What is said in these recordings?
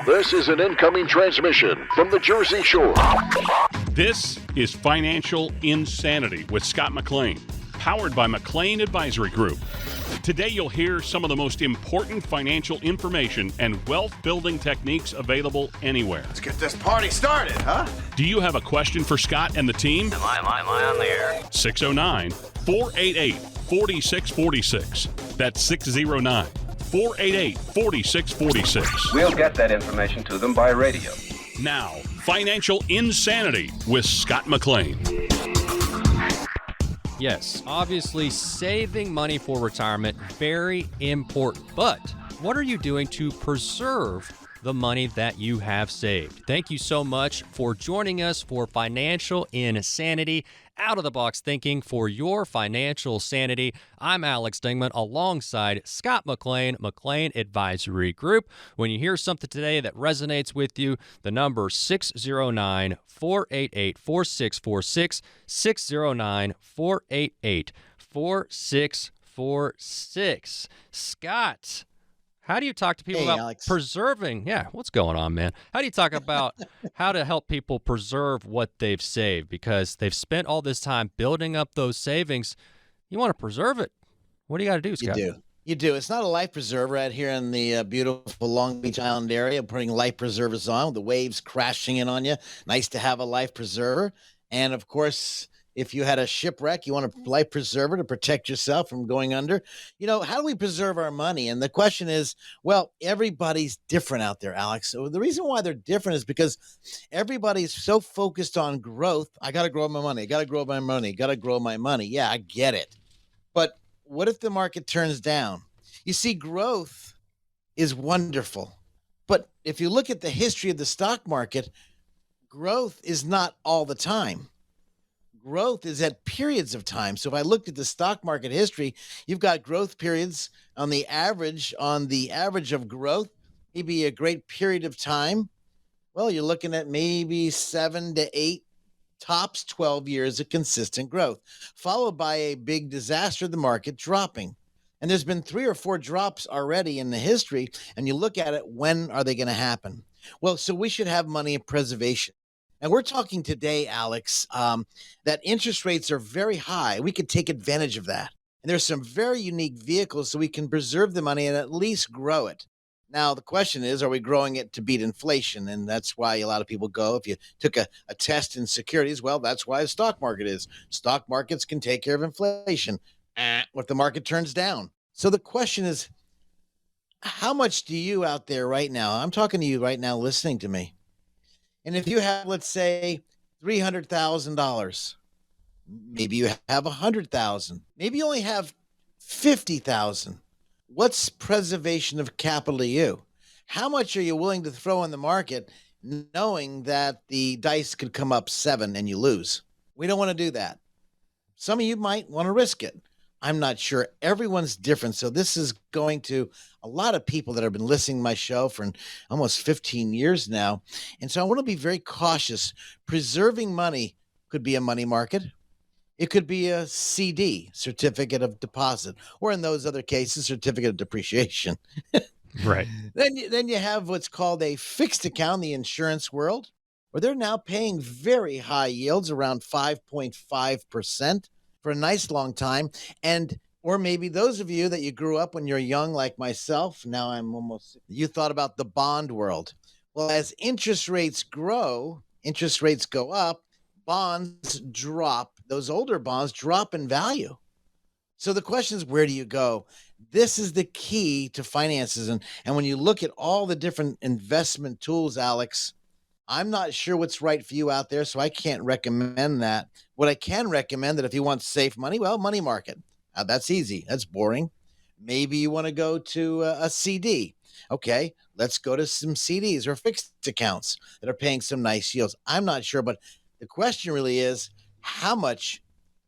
This is an incoming transmission from the Jersey Shore. This is Financial Insanity with Scott McLean, powered by McLean Advisory Group. Today you'll hear some of the most important financial information and wealth-building techniques available anywhere. Let's get this party started, huh? Do you have a question for Scott and the team? Am I on the air? 609-488-4646. That's 609-488-4646. We'll get that information to them by radio. Now, Financial Insanity with Scott McLean. Yes, obviously saving money for retirement, very important. But what are you doing to preserve the money that you have saved? Thank you so much for joining us for Financial Insanity, out-of-the-box thinking for your financial sanity. I'm Alex Dingman alongside Scott McLean, McLean Advisory Group. When you hear something today that resonates with you, the number 609-488-4646, 609-488-4646. Scott, how do you talk to people about Alex. preserving? Yeah, what's going on, man? How do you talk about how to help people preserve what they've saved? Because they've spent all this time building up those savings. You want to preserve it. What do you got to do, Scott? You do. It's not a life preserver out here in the beautiful Long Beach Island area, putting life preservers on with the waves crashing in on you. Nice to have a life preserver. And, of course, if you had a shipwreck, you want a life preserver to protect yourself from going under. You know, how do we preserve our money? And the question is, well, everybody's different out there, Alex. So the reason why they're different is because everybody's so focused on growth. I got to grow my money. I got to grow my money. Got to grow my money. Yeah, I get it. But what if the market turns down? You see, growth is wonderful. But if you look at the history of the stock market, growth is not all the time. Growth is at periods of time. So if I looked at the stock market history, you've got growth periods on the average of growth, maybe a great period of time. Well, you're looking at maybe 7 to 8, tops 12 years of consistent growth, followed by a big disaster, the market dropping. And there's been 3 or 4 drops already in the history. And you look at it, when are they going to happen? Well, so we should have money in preservation. And we're talking today, Alex, that interest rates are very high. We could take advantage of that. And there's some very unique vehicles so we can preserve the money and at least grow it. Now, the question is, are we growing it to beat inflation? And that's why a lot of people go, if you took a test in securities, well, that's why the stock market is. Stock markets can take care of inflation. What if the market turns down? So the question is, how much do you out there right now, I'm talking to you right now listening to me, and if you have, let's say, $300,000, maybe you have $100,000, maybe you only have $50,000. What's preservation of capital to you? How much are you willing to throw in the market knowing that the dice could come up 7 and you lose? We don't want to do that. Some of you might want to risk it. I'm not sure. Everyone's different. So this is going to a lot of people that have been listening to my show for almost 15 years now. And so I want to be very cautious. Preserving money could be a money market. It could be a CD, certificate of deposit, or in those other cases, certificate of depreciation. Right. Then you have what's called a fixed account in the insurance world, where they're now paying very high yields, around 5.5%. for a nice long time. Or maybe those of you that you grew up when you're young, like myself, now you thought about the bond world. Well, as interest rates grow, interest rates go up, bonds drop. Those older bonds drop in value. So the question is, where do you go? This is the key to finances. And when you look at all the different investment tools, Alex, I'm not sure what's right for you out there, so I can't recommend that. What I can recommend that if you want safe money, well, money market. That's easy. That's boring. Maybe you want to go to a CD. Okay, let's go to some CDs or fixed accounts that are paying some nice yields. I'm not sure, but the question really is, how much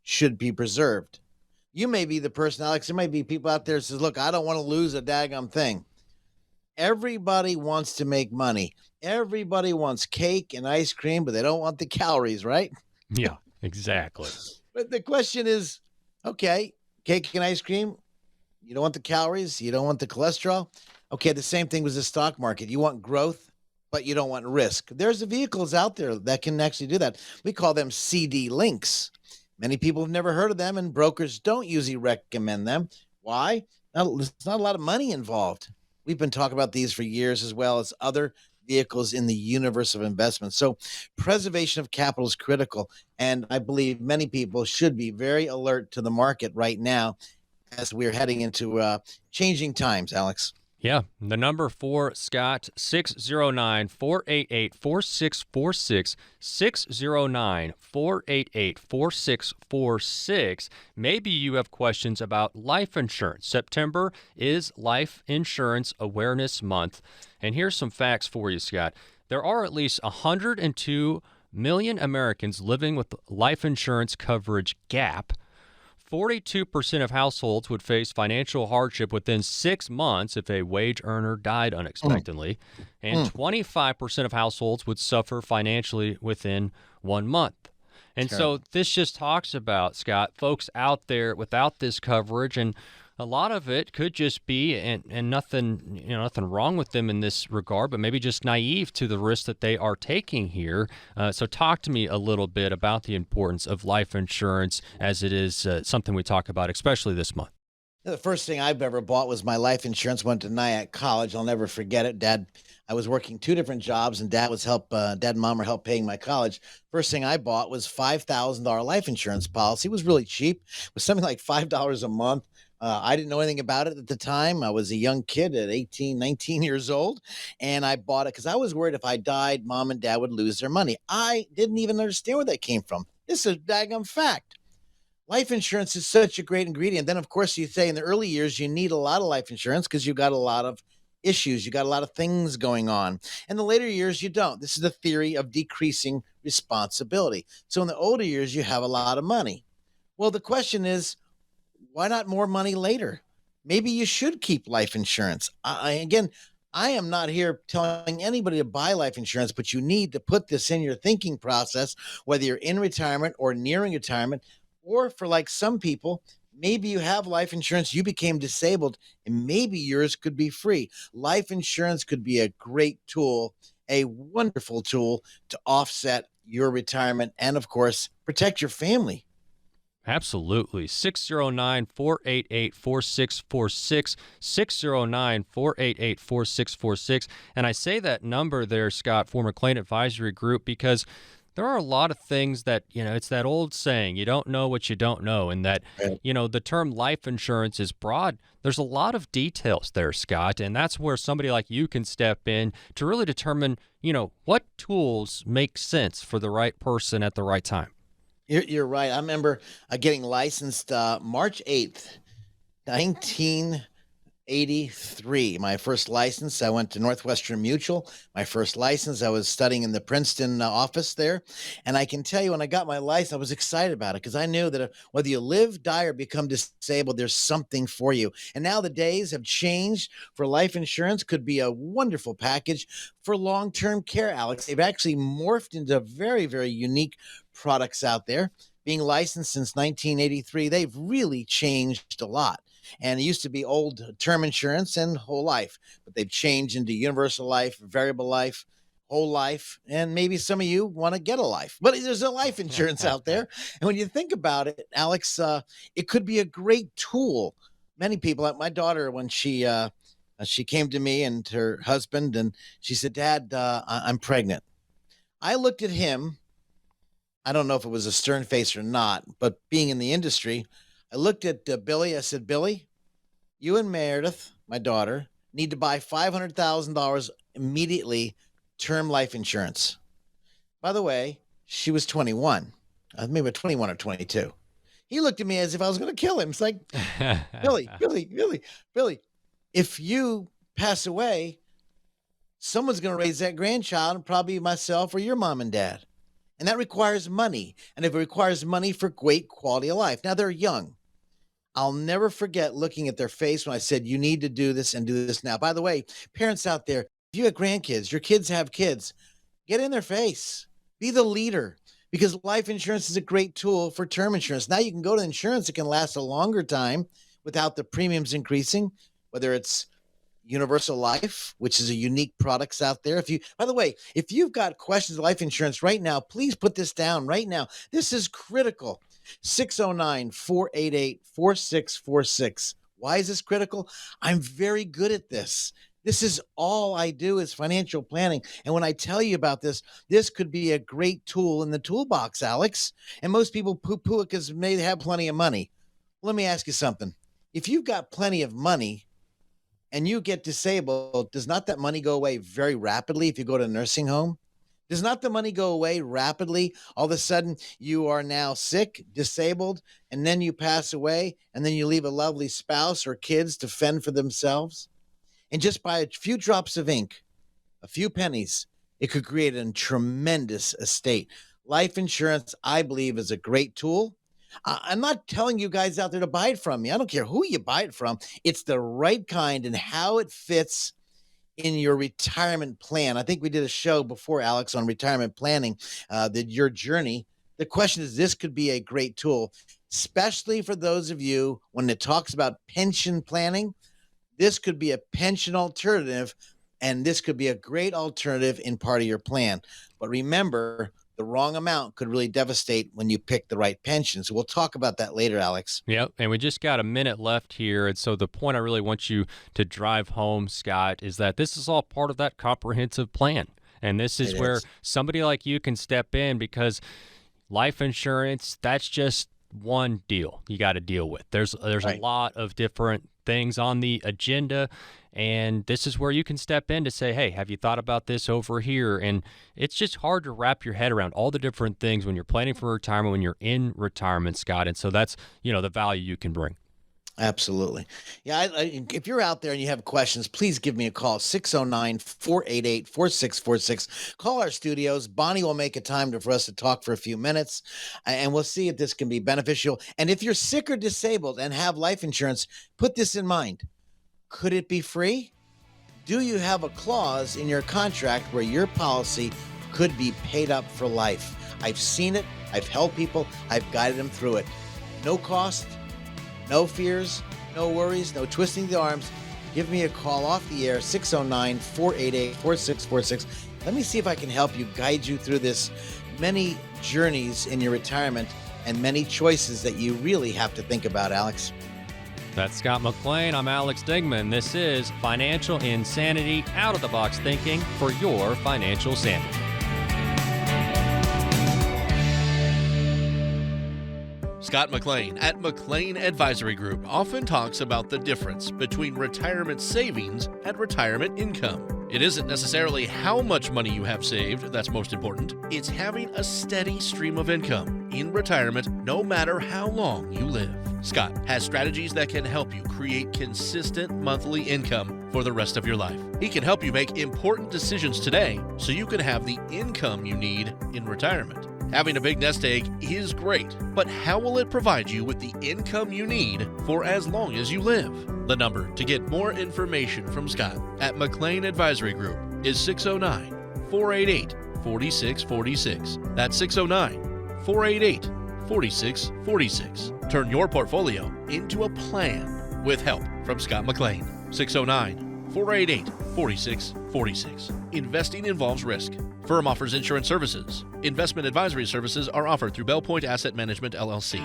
should be preserved? You may be the person, Alex. There might be people out there that says, look, I don't want to lose a daggum thing. Everybody wants to make money. Everybody wants cake and ice cream, but they don't want the calories, right? Yeah, exactly. But the question is, okay, cake and ice cream, you don't want the calories, you don't want the cholesterol. Okay, the same thing with the stock market. You want growth, but you don't want risk. There's vehicles out there that can actually do that. We call them CD links. Many people have never heard of them, and brokers don't usually recommend them. Why? There's not a lot of money involved. We've been talking about these for years, as well as other vehicles in the universe of investment. So preservation of capital is critical. And I believe many people should be very alert to the market right now as we're heading into changing times, Alex. Yeah, the number for Scott, 609-488-4646, 609-488-4646. Maybe you have questions about life insurance. September is Life Insurance Awareness Month. And here's some facts for you, Scott. There are at least 102 million Americans living with life insurance coverage gap. 42% of households would face financial hardship within 6 months if a wage earner died unexpectedly, and 25% of households would suffer financially within 1 month. And so this just talks about, Scott, folks out there without this coverage, and a lot of it could just be, and nothing, nothing wrong with them in this regard, but maybe just naive to the risk that they are taking here. So talk to me a little bit about the importance of life insurance, as it is something we talk about, especially this month. The first thing I've ever bought was my life insurance. Went to Nyack College. I'll never forget it. I was working 2 different jobs, and Dad and Mom were help paying my college. First thing I bought was $5,000 life insurance policy. It was really cheap. It was something like $5 a month. I didn't know anything about it at the time. I was a young kid at 18, 19 years old, and I bought it because I was worried if I died, Mom and Dad would lose their money. I didn't even understand where that came from. This is a daggum fact. Life insurance is such a great ingredient. Then, of course, you say in the early years, you need a lot of life insurance because you've got a lot of issues. You got a lot of things going on. In the later years, you don't. This is the theory of decreasing responsibility. So in the older years, you have a lot of money. Well, the question is, why not more money later? Maybe you should keep life insurance. I am not here telling anybody to buy life insurance, but you need to put this in your thinking process, whether you're in retirement or nearing retirement, or for like some people, maybe you have life insurance, you became disabled, and maybe yours could be free. Life insurance could be a great tool, a wonderful tool to offset your retirement and, of course, protect your family. Absolutely. 609-488-4646, 609-488-4646. And I say that number there, Scott, for McLean Advisory Group, because there are a lot of things that, it's that old saying, you don't know what you don't know, and that, the term life insurance is broad. There's a lot of details there, Scott, and that's where somebody like you can step in to really determine, what tools make sense for the right person at the right time. You're right. I remember getting licensed March 8th, 1983. My first license, I went to Northwestern Mutual. My first license, I was studying in the Princeton office there. And I can tell you, when I got my license, I was excited about it because I knew that whether you live, die, or become disabled, there's something for you. And now the days have changed. For life insurance could be a wonderful package. For long-term care, Alex, they've actually morphed into very, very unique products out there. Being licensed since 1983, they've really changed a lot. And it used to be old term insurance and whole life, but they've changed into universal life, variable life, whole life, and maybe some of you want to get a life. But there's a life insurance out there. And when you think about it, Alex, it could be a great tool. Many people, like my daughter, when she came to me and her husband, and she said, "Dad, I'm pregnant." I looked at him. I don't know if it was a stern face or not, but being in the industry, I looked at Billy. I said, "Billy, you and Meredith, my daughter, need to buy $500,000 immediately term life insurance." By the way, she was 21, maybe 21 or 22. He looked at me as if I was going to kill him. It's like, Billy, if you pass away, someone's going to raise that grandchild, and probably myself or your mom and dad. And that requires money. And if it requires money for great quality of life. Now, they're young. I'll never forget looking at their face when I said, you need to do this and do this now. By the way, parents out there, if you have grandkids, your kids have kids, get in their face. Be the leader, because life insurance is a great tool for term insurance. Now you can go to insurance that can last a longer time without the premiums increasing, whether it's Universal Life, which is a unique products out there. By the way, if you've got questions of life insurance right now, please put this down right now. This is critical. 609-488-4646. Why is this critical? I'm very good at this. This is all I do is financial planning. And when I tell you about this, this could be a great tool in the toolbox, Alex. And most people poo-poo it because they have plenty of money. Let me ask you something. If you've got plenty of money and you get disabled, does not that money go away very rapidly if you go to a nursing home? Does not the money go away rapidly? All of a sudden, you are now sick, disabled, and then you pass away, and then you leave a lovely spouse or kids to fend for themselves? And just by a few drops of ink, a few pennies, it could create a tremendous estate. Life insurance, I believe, is a great tool. I'm not telling you guys out there to buy it from me. I don't care who you buy it from. It's the right kind and how it fits in your retirement plan. I think we did a show before, Alex, on retirement planning, your journey. The question is, this could be a great tool, especially for those of you when it talks about pension planning. This could be a pension alternative, and this could be a great alternative in part of your plan. But remember, the wrong amount could really devastate when you pick the right pension. So we'll talk about that later, Alex. Yep, and we just got a minute left here. And so the point I really want you to drive home, Scott, is that this is all part of that comprehensive plan. And this is where somebody like you can step in, because life insurance, that's just one deal you got to deal with. There's a lot of different things on the agenda, and this is where you can step in to say, hey, have you thought about this over here? And it's just hard to wrap your head around all the different things when you're planning for retirement, when you're in retirement, Scott. And so that's, the value you can bring. Absolutely. Yeah, if you're out there and you have questions, please give me a call, 609-488-4646. Call our studios. Bonnie will make a time for us to talk for a few minutes, and we'll see if this can be beneficial. And if you're sick or disabled and have life insurance, put this in mind. Could it be free? Do you have a clause in your contract where your policy could be paid up for life? I've seen it. I've helped people. I've guided them through it. No cost. No fears, no worries, no twisting the arms. Give me a call off the air, 609-488-4646. Let me see if I can help you, guide you through this many journeys in your retirement and many choices that you really have to think about, Alex. That's Scott McLean. I'm Alex Dingman. This is Financial Insanity, out-of-the-box thinking for your financial sanity. Scott McLean at McLean Advisory Group often talks about the difference between retirement savings and retirement income. It isn't necessarily how much money you have saved that's most important. It's having a steady stream of income in retirement no matter how long you live. Scott has strategies that can help you create consistent monthly income for the rest of your life. He can help you make important decisions today so you can have the income you need in retirement. Having a big nest egg is great, but how will it provide you with the income you need for as long as you live? The number to get more information from Scott at McLean Advisory Group is 609-488-4646. That's 609-488-4646. Turn your portfolio into a plan with help from Scott McLean. 609-488-4646. Investing involves risk. Firm offers insurance services. Investment advisory services are offered through Bell Point Asset Management, LLC.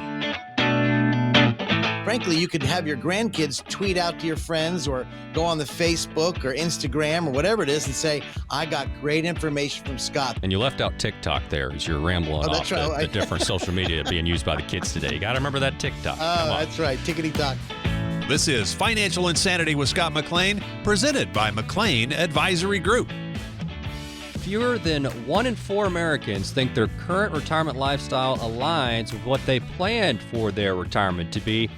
Frankly, you could have your grandkids tweet out to your friends or go on the Facebook or Instagram or whatever it is and say, I got great information from Scott. And you left out TikTok there as you're rambling off the different social media being used by the kids today. You got to remember that TikTok. Oh, that's right. Tickety-tock. This is Financial Insanity with Scott McLean, presented by McLean Advisory Group. Fewer than 1 in 4 Americans think their current retirement lifestyle aligns with what they planned for their retirement to be.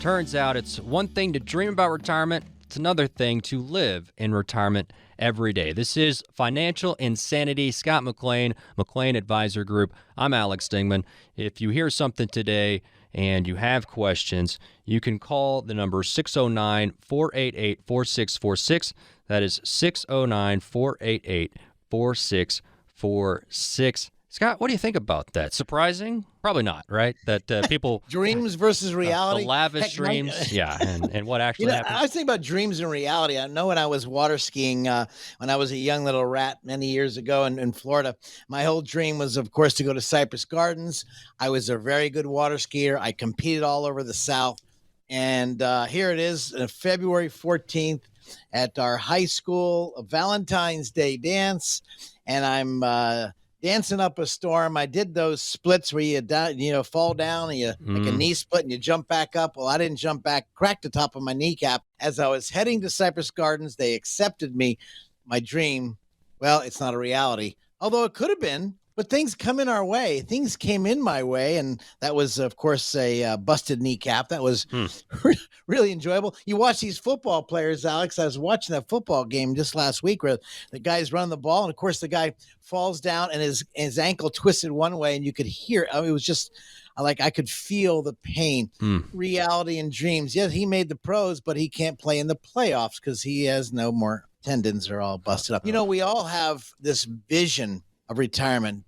Turns out it's one thing to dream about retirement, it's another thing to live in retirement every day. This is Financial Insanity. Scott McLean, McLean Advisor Group. I'm Alex Dingman. If you hear something today and you have questions, you can call the number 609-488-4646. That is 609-488-4646. Scott, what do you think about that? Surprising? Probably not, right? That people Dreams versus reality. the lavish Heck, dreams, yeah, and what actually happens. I was thinking about dreams and reality. I know when I was water skiing, when I was a young little rat many years ago in Florida, my whole dream was, of course, to go to Cypress Gardens. I was a very good water skier. I competed all over the South. And here it is, February 14th at our high school Valentine's Day dance. And I'm dancing up a storm. I did those splits where you fall down and you like a knee split and you jump back up. Well, I didn't jump back, cracked the top of my kneecap. As I was heading to Cypress Gardens, they accepted me. My dream, well, it's not a reality, although it could have been. But things come in our way. Things came in my way, and that was, of course, a busted kneecap. That was really enjoyable. You watch these football players, Alex. I was watching that football game just last week where the guy's running the ball, and, of course, the guy falls down, and his ankle twisted one way, and you could hear it. It was just like I could feel the pain. Reality and dreams. Yes, he made the pros, but he can't play in the playoffs because he has no more tendons are all busted up. We all have this vision of retirement.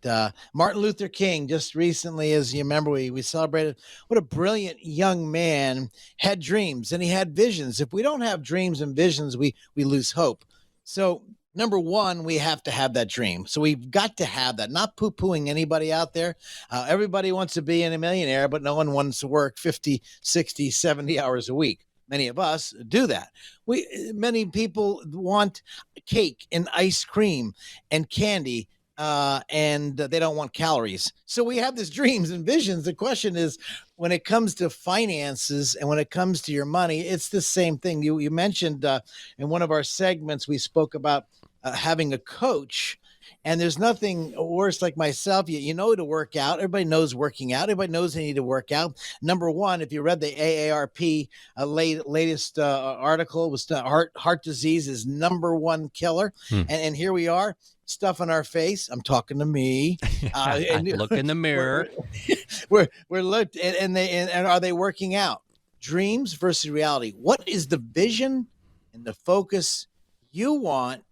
Martin Luther King just recently, as you remember, we celebrated what a brilliant young man, had dreams and he had visions. If we don't have dreams and visions, we lose hope. So number one, we have to have that dream. So we've got to have that, not poo-pooing anybody out there. Everybody wants to be a millionaire, but no one wants to work 50, 60, 70 hours a week. Many of us do that. Many people want cake and ice cream and candy, and they don't want calories. So we have these dreams and visions. The question is, when it comes to finances and when it comes to your money, it's the same thing. You mentioned in one of our segments, we spoke about having a coach. And there's nothing worse, like myself, you know to work out. Everybody knows working out. Everybody knows they need to work out. Number one, if you read the AARP latest article, was heart disease is number one killer. And here we are, stuff on our face. I'm talking to me. Look in the mirror. we're looked, and are they working out? Dreams versus reality. What is the vision and the focus you want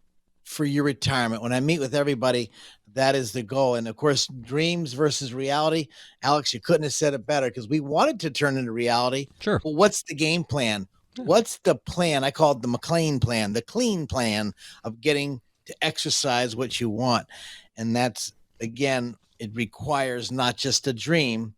for your retirement? When I meet with everybody, that is the goal. And of course, dreams versus reality. Alex, you couldn't have said it better, because we wanted to turn into reality. Sure. But what's the game plan? What's the plan? I call it the McLean plan, the clean plan of getting to exercise what you want. And that's, again, it requires not just a dream.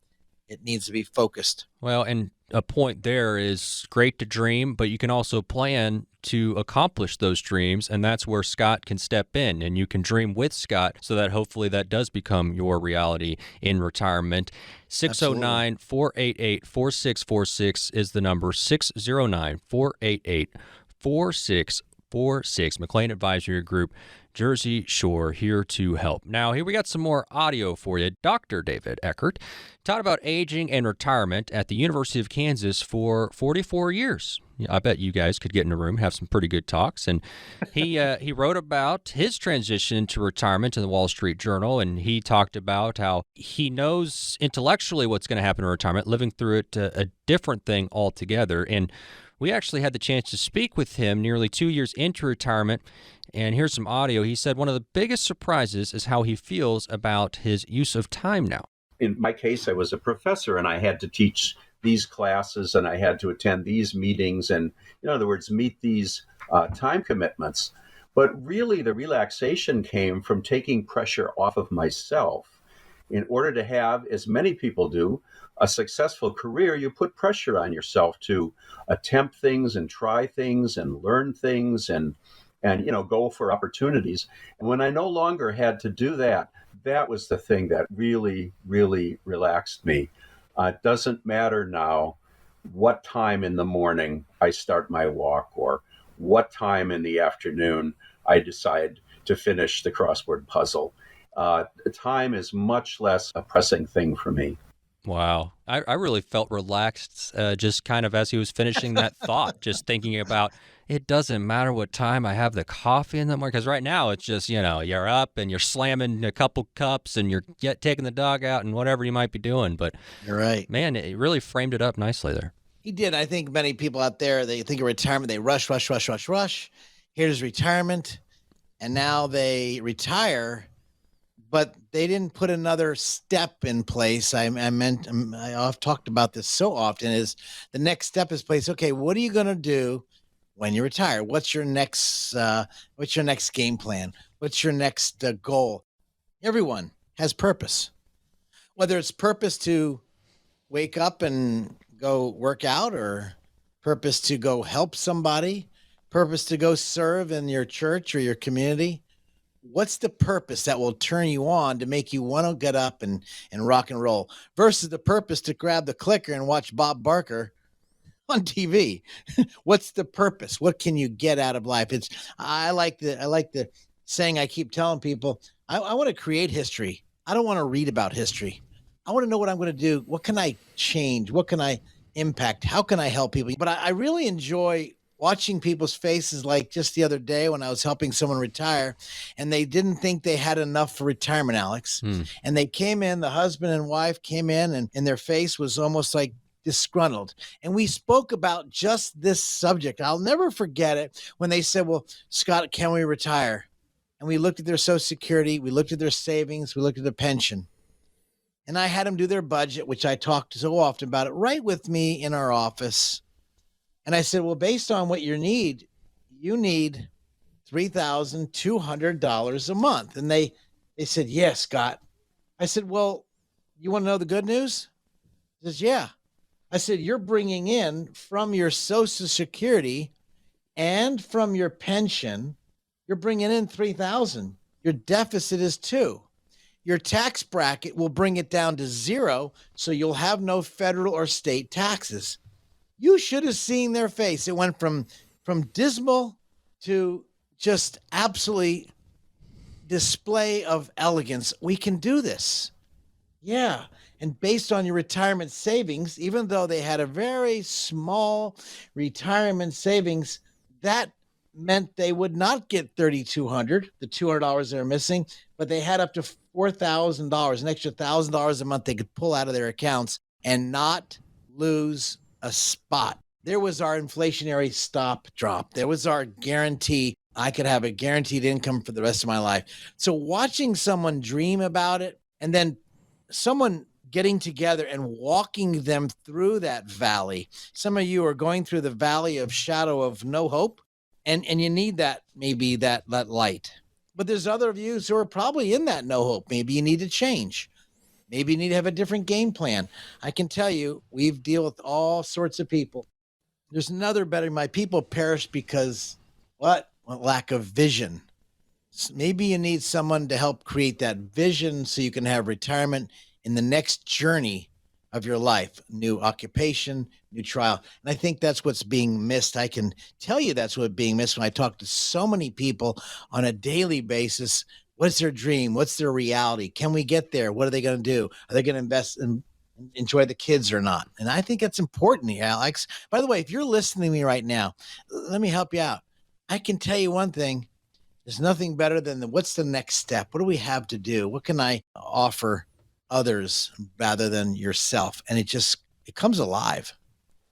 It needs to be focused. Well, and a point there is great to dream, but you can also plan to accomplish those dreams, and that's where Scott can step in, and you can dream with Scott so that hopefully that does become your reality in retirement. 609-488-4646 is the number, 609-488-4646. McLean Advisory Group, Jersey Shore, here to help. Now, here we got some more audio for you. Dr. David Eckert taught about aging and retirement at the University of Kansas for 44 years. I bet you guys could get in a room, have some pretty good talks. And he wrote about his transition to retirement in the Wall Street Journal, and he talked about how he knows intellectually what's going to happen in retirement, living through it a different thing altogether. And we actually had the chance to speak with him nearly 2 years into retirement, and here's some audio. He said one of the biggest surprises is how he feels about his use of time now. In my case, I was a professor, and I had to teach these classes, and I had to attend these meetings, and in other words, meet these time commitments. But really, the relaxation came from taking pressure off of myself. In order to have, as many people do, a successful career, you put pressure on yourself to attempt things and try things and learn things and go for opportunities. And when I no longer had to do that, that was the thing that really, really relaxed me. It doesn't matter now what time in the morning I start my walk or what time in the afternoon I decide to finish the crossword puzzle. Time is much less a pressing thing for me. Wow. I really felt relaxed just kind of as he was finishing that thought, just thinking about it doesn't matter what time I have the coffee in the morning. Because right now it's just, you're up and you're slamming a couple cups and you're taking the dog out and whatever you might be doing. But you're right. Man, it really framed it up nicely there. He did. I think many people out there, they think of retirement, they rush. Here's retirement. And now they retire but they didn't put another step in place. I've talked about this so often, is the next step is place. Okay, what are you going to do when you retire? What's your next game plan? What's your next goal? Everyone has purpose, whether it's purpose to wake up and go work out, or purpose to go help somebody, purpose to go serve in your church or your community. What's the purpose that will turn you on to make you want to get up and rock and roll, versus the purpose to grab the clicker and watch Bob Barker on TV? What's the purpose? What can you get out of life? I like the saying I keep telling people, I want to create history. I don't want to read about history. I want to know what I'm going to do. What can I change? What can I impact? How can I help people? But I really enjoy watching people's faces, like just the other day when I was helping someone retire, and they didn't think they had enough for retirement, Alex. And they came in, the husband and wife came in, and their face was almost like disgruntled. And we spoke about just this subject. I'll never forget it when they said, well, Scott, can we retire? And we looked at their Social Security, we looked at their savings, we looked at their pension. And I had them do their budget, which I talked so often about it, right with me in our office. And I said, well, based on what you need $3,200 a month. And they said, yes, Scott. I said, well, you want to know the good news? He says, yeah. I said, you're bringing in from your Social Security and from your pension, you're bringing in $3,000. Your deficit is $2,000. Your tax bracket will bring it down to $0, so you'll have no federal or state taxes. You should have seen their face. It went from dismal to just absolutely display of elegance. We can do this. Yeah. And based on your retirement savings, even though they had a very small retirement savings, that meant they would not get $3,200, the $200 they're missing, but they had up to $4,000, an extra $1,000 a month they could pull out of their accounts and not lose a spot. There was our inflationary stop drop. There was our guarantee. I could have a guaranteed income for the rest of my life. So watching someone dream about it, and then someone getting together and walking them through that valley. Some of you are going through the valley of shadow of no hope, and you need that, maybe that light. But there's other of you who are probably in that no hope. Maybe you need to change. Maybe you need to have a different game plan. I can tell you, we've dealt with all sorts of people. There's another better. My people perish because what? Lack of vision. Maybe you need someone to help create that vision so you can have retirement in the next journey of your life, new occupation, new trial. And I think that's what's being missed. I can tell you that's what's being missed when I talk to so many people on a daily basis. What's their dream? What's their reality? Can we get there? What are they going to do? Are they going to invest and enjoy the kids or not? And I think that's important, Alex. By the way, if you're listening to me right now, let me help you out. I can tell you one thing. There's nothing better than what's the next step? What do we have to do? What can I offer others rather than yourself? And it comes alive.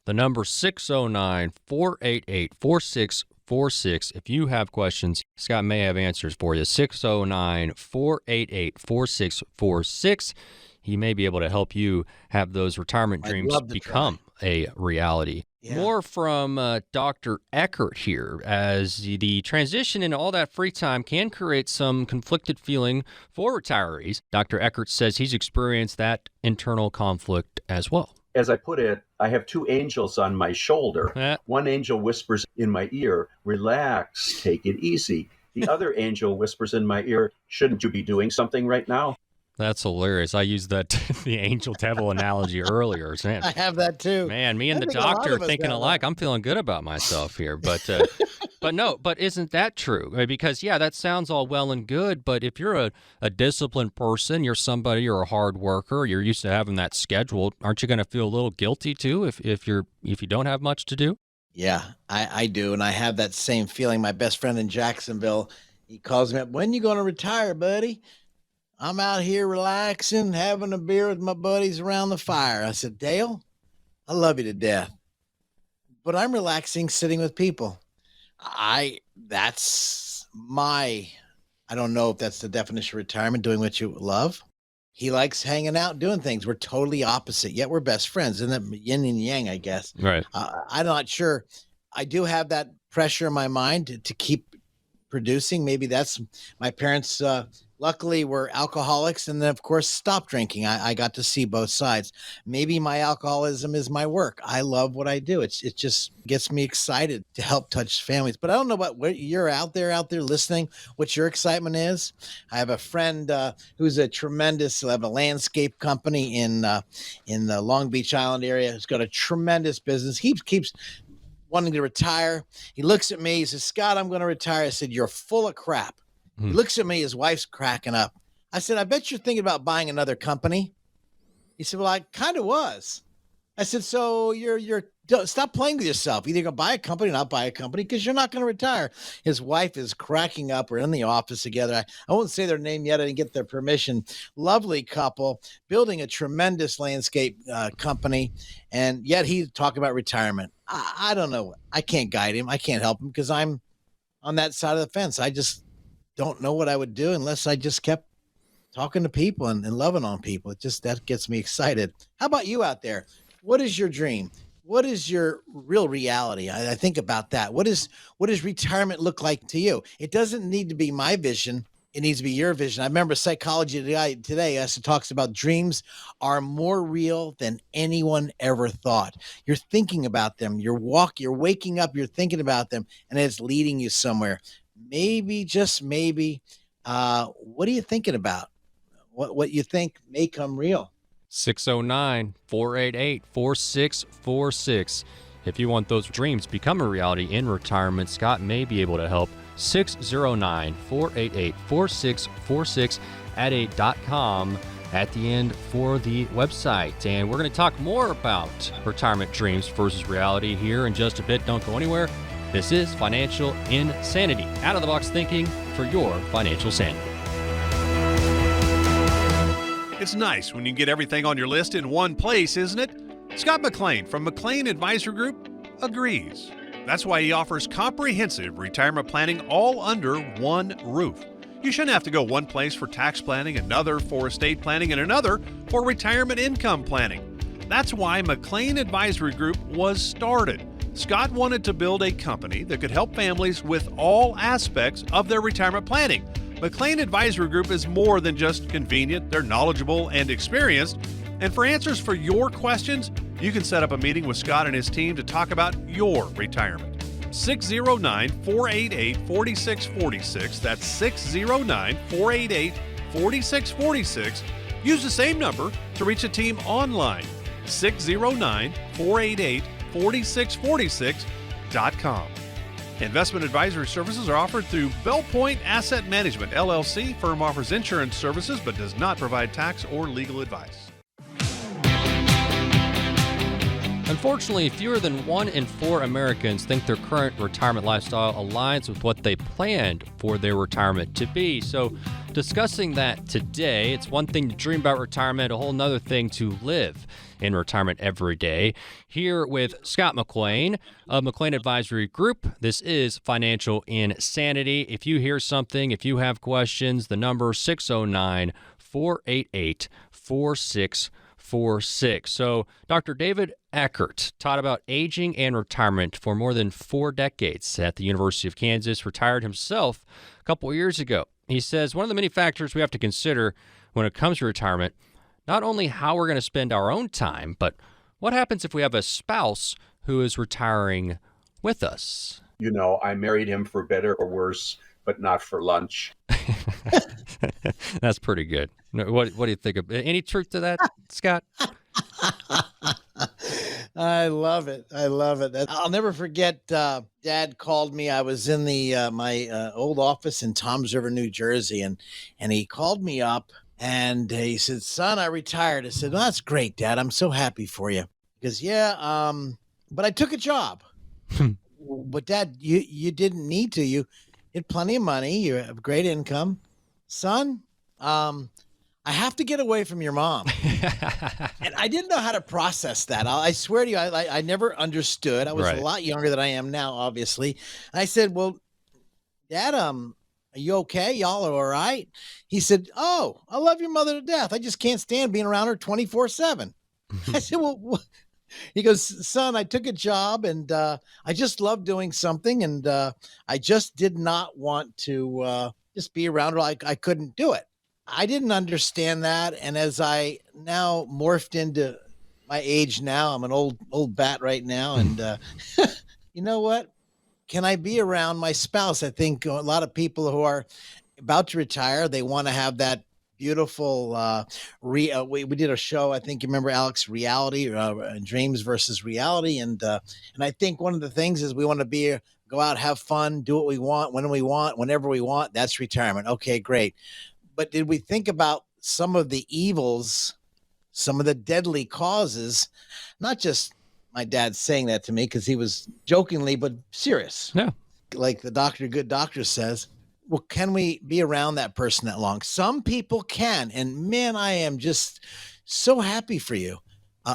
The number 609-488-4646. If you have questions, Scott may have answers for you. 609-488-4646. He may be able to help you have those retirement dreams become a reality. Yeah. More from Dr. Eckert here, as the transition into all that free time can create some conflicted feeling for retirees. Dr. Eckert says he's experienced that internal conflict as well. As I put it, I have two angels on my shoulder. One angel whispers in my ear, relax, take it easy. The other angel whispers in my ear, shouldn't you be doing something right now? That's hilarious. I used the angel devil analogy earlier. Man, I have that too. Man, me and the doctor are thinking alike. I'm feeling good about myself here. But but isn't that true? Because, yeah, that sounds all well and good. But if you're a disciplined person, you're a hard worker, you're used to having that scheduled, aren't you going to feel a little guilty too if you don't have much to do? Yeah, I do. And I have that same feeling. My best friend in Jacksonville, he calls me up, when you going to retire, buddy? I'm out here relaxing, having a beer with my buddies around the fire. I said, Dale, I love you to death, but I'm relaxing sitting with people. That's my I don't know if that's the definition of retirement, doing what you love. He likes hanging out, doing things. We're totally opposite, yet we're best friends. Isn't that yin and yang, I guess? Right. I'm not sure. I do have that pressure in my mind to keep producing. Maybe that's my parents, luckily were alcoholics and then of course stopped drinking. I got to see both sides. Maybe my alcoholism is my work. I love what I do. It just gets me excited to help touch families. But I don't know about what you're out there listening, what your excitement is. I have a friend who's a tremendous, have a landscape company in the Long Beach Island area. Who's got a tremendous business. He keeps wanting to retire. He looks at me, he says, Scott, I'm going to retire. I said, you're full of crap. He looks at me, his wife's cracking up. I said, I bet you're thinking about buying another company. He said, well, I kind of was. I said, so stop playing with yourself. Either go buy a company or not buy a company because you're not going to retire. His wife is cracking up. We're in the office together. I won't say their name yet. I didn't get their permission. Lovely couple, building a tremendous landscape company. And yet he's talking about retirement. I don't know. I can't guide him. I can't help him because I'm on that side of the fence. I just don't know what I would do unless I just kept talking to people and loving on people. That gets me excited. How about you out there? What is your dream? What is your real reality? I think about that. What does retirement look like to you? It doesn't need to be my vision. It needs to be your vision. I remember Psychology Today also talks about dreams are more real than anyone ever thought. You're thinking about them. You're waking up, you're thinking about them, and it's leading you somewhere. Maybe, just maybe, what are you thinking about? What you think may come real? 609-488-4646. If you want those dreams become a reality in retirement, Scott may be able to help. 609-488-4646 at a.com at the end for the website. And we're going to talk more about retirement dreams versus reality here in just a bit. Don't go anywhere. This is Financial Insanity. Out-of-the-box thinking for your financial sanity. It's nice when you get everything on your list in one place, isn't it? Scott McLean from McLean Advisory Group agrees. That's why he offers comprehensive retirement planning all under one roof. You shouldn't have to go one place for tax planning, another for estate planning, and another for retirement income planning. That's why McLean Advisory Group was started. Scott wanted to build a company that could help families with all aspects of their retirement planning. McLean Advisory Group is more than just convenient. They're knowledgeable and experienced. And for answers for your questions, you can set up a meeting with Scott and his team to talk about your retirement. 609-488-4646. That's 609-488-4646. Use the same number to reach the team online. 609-488-4646.com. Investment advisory services are offered through Bell Point Asset Management, LLC. Firm offers insurance services but does not provide tax or legal advice. Unfortunately, fewer than 1 in 4 Americans think their current retirement lifestyle aligns with what they planned for their retirement to be. So, discussing that today, it's one thing to dream about retirement, a whole nother thing to live in retirement every day. Here with Scott McLean of McLean Advisory Group. This is Financial Insanity. If you hear something, if you have questions, the number 609-488-4646. So, Dr. David Eckert taught about aging and retirement for more than 4 decades at the University of Kansas, retired himself a couple of years ago. He says one of the many factors we have to consider when it comes to retirement, not only how we're going to spend our own time, but what happens if we have a spouse who is retiring with us? You know, I married him for better or worse, but not for lunch. That's pretty good. What do you think of any truth to that, Scott? I love it. I'll never forget. Dad called me. I was in the my old office in Toms River, New Jersey, and he called me up and he said, "Son, I retired." I said, "Well, that's great, Dad. I'm so happy for you." He goes, "Yeah, but I took a job." But Dad, you didn't need to. You had plenty of money. You have great income, son. I have to get away from your mom. And I didn't know how to process that. I swear to you, I never understood. I was a lot younger than I am now, obviously. And I said, "Well, Dad, Are you okay? Y'all are all right? He said, oh, I love your mother to death. I just can't stand being around her 24/7. I said, well, he goes, son, I took a job and I just love doing something. And I just did not want to just be around her. I couldn't do it. I didn't understand that. And as I now morphed into my age now, I'm an old bat right now. And you know what? Can I be around my spouse? I think a lot of people who are about to retire, they want to have that beautiful we did a show, I think you remember, Alex, reality, dreams versus reality, and I think one of the things is we want to go out, have fun, do what we want, when we want, whenever we want. That's retirement. Okay, great. But did we think about some of the evils, some of the deadly causes? Not just my dad saying that to me because he was jokingly but serious. Yeah. Like the good doctor says, well, can we be around that person that long? Some people can. And man, I am just so happy for you.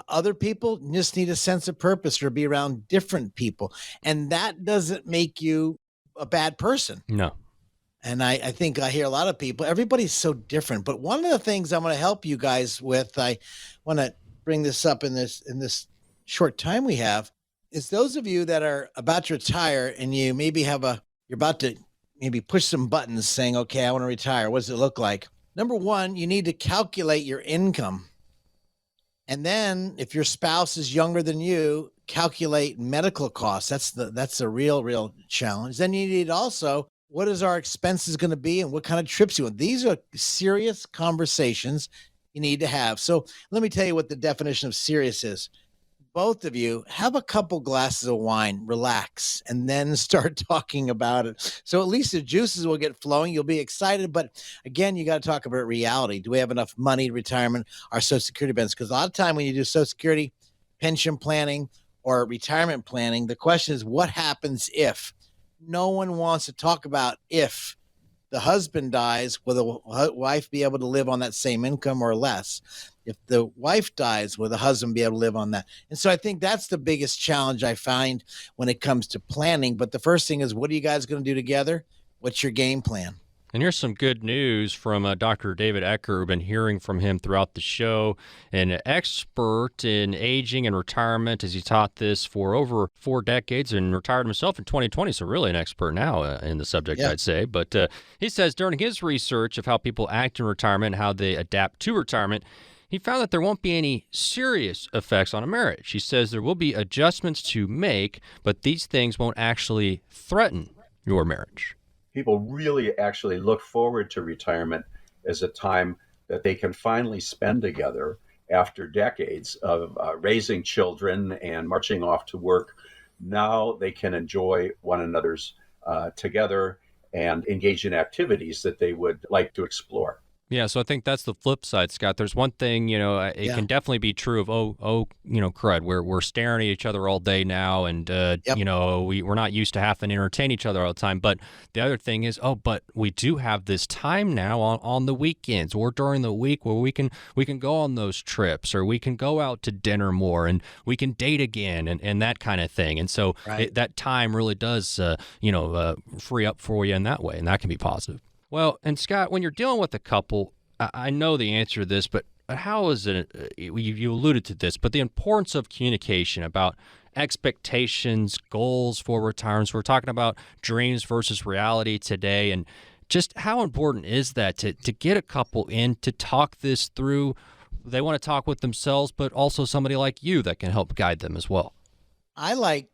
Other people just need a sense of purpose or be around different people. And that doesn't make you a bad person. No. And I think I hear a lot of people, everybody's so different. But one of the things I'm going to help you guys with, I want to bring this up in this short time we have, is those of you that are about to retire and you maybe you're about to maybe push some buttons saying, okay, I want to retire. What does it look like? Number one, you need to calculate your income. And then if your spouse is younger than you, calculate medical costs. That's a real challenge. Then you need also, what is our expenses going to be and what kind of trips you want? These are serious conversations you need to have. So let me tell you what the definition of serious is. Both of you have a couple glasses of wine, relax, and then start talking about it. So at least the juices will get flowing. You'll be excited. But again, you got to talk about reality. Do we have enough money, retirement, our Social Security benefits? Because a lot of time when you do Social Security, pension planning, or retirement planning, the question is, what happens if? No one wants to talk about if the husband dies, will the wife be able to live on that same income or less? If the wife dies, will the husband be able to live on that? And so I think that's the biggest challenge I find when it comes to planning. But the first thing is, what are you guys going to do together? What's your game plan? And here's some good news from Dr. David Ecker. We've been hearing from him throughout the show. An expert in aging and retirement, as he taught this for over 4 decades and retired himself in 2020. So really an expert now in the subject, yeah. I'd say. But he says during his research of how people act in retirement and how they adapt to retirement, he found that there won't be any serious effects on a marriage. He says there will be adjustments to make, but these things won't actually threaten your marriage. People really actually look forward to retirement as a time that they can finally spend together after decades of raising children and marching off to work. Now they can enjoy one another's together and engage in activities that they would like to explore. Yeah, so I think that's the flip side, Scott. There's one thing, it can definitely be true of, crud, we're staring at each other all day now, and, we're not used to having to entertain each other all the time. But the other thing is, but we do have this time now on the weekends or during the week where we can go on those trips, or we can go out to dinner more, and we can date again, and that kind of thing. And so that time really does, free up for you in that way, and that can be positive. Well, and Scott, when you're dealing with a couple, I know the answer to this, but how is it, you alluded to this, but the importance of communication about expectations, goals for retirement. We're talking about dreams versus reality today, and just how important is that to get a couple in to talk this through? They want to talk with themselves, but also somebody like you that can help guide them as well. I like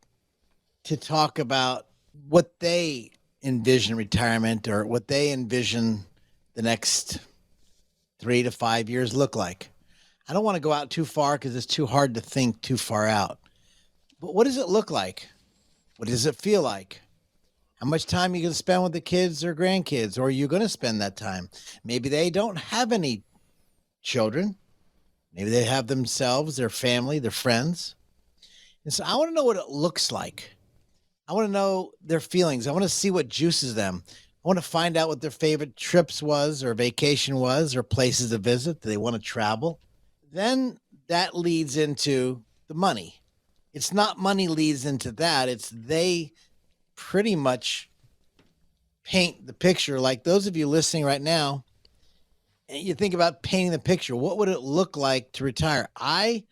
to talk about what they envision retirement, or what they envision the next 3 to 5 years look like. I don't want to go out too far because it's too hard to think too far out. But what does it look like? What does it feel like? How much time are you going to spend with the kids or grandkids, or are you going to spend that time? Maybe they don't have any children. Maybe they have themselves, their family, their friends. And so I want to know what it looks like. I want to know their feelings. I want to see what juices them. I want to find out what their favorite trips was, or vacation was, or places to visit. Do they want to travel? Then that leads into the money. It's not money leads into that. It's they pretty much paint the picture, like those of you listening right now, and you think about painting the picture, what would it look like to retire? I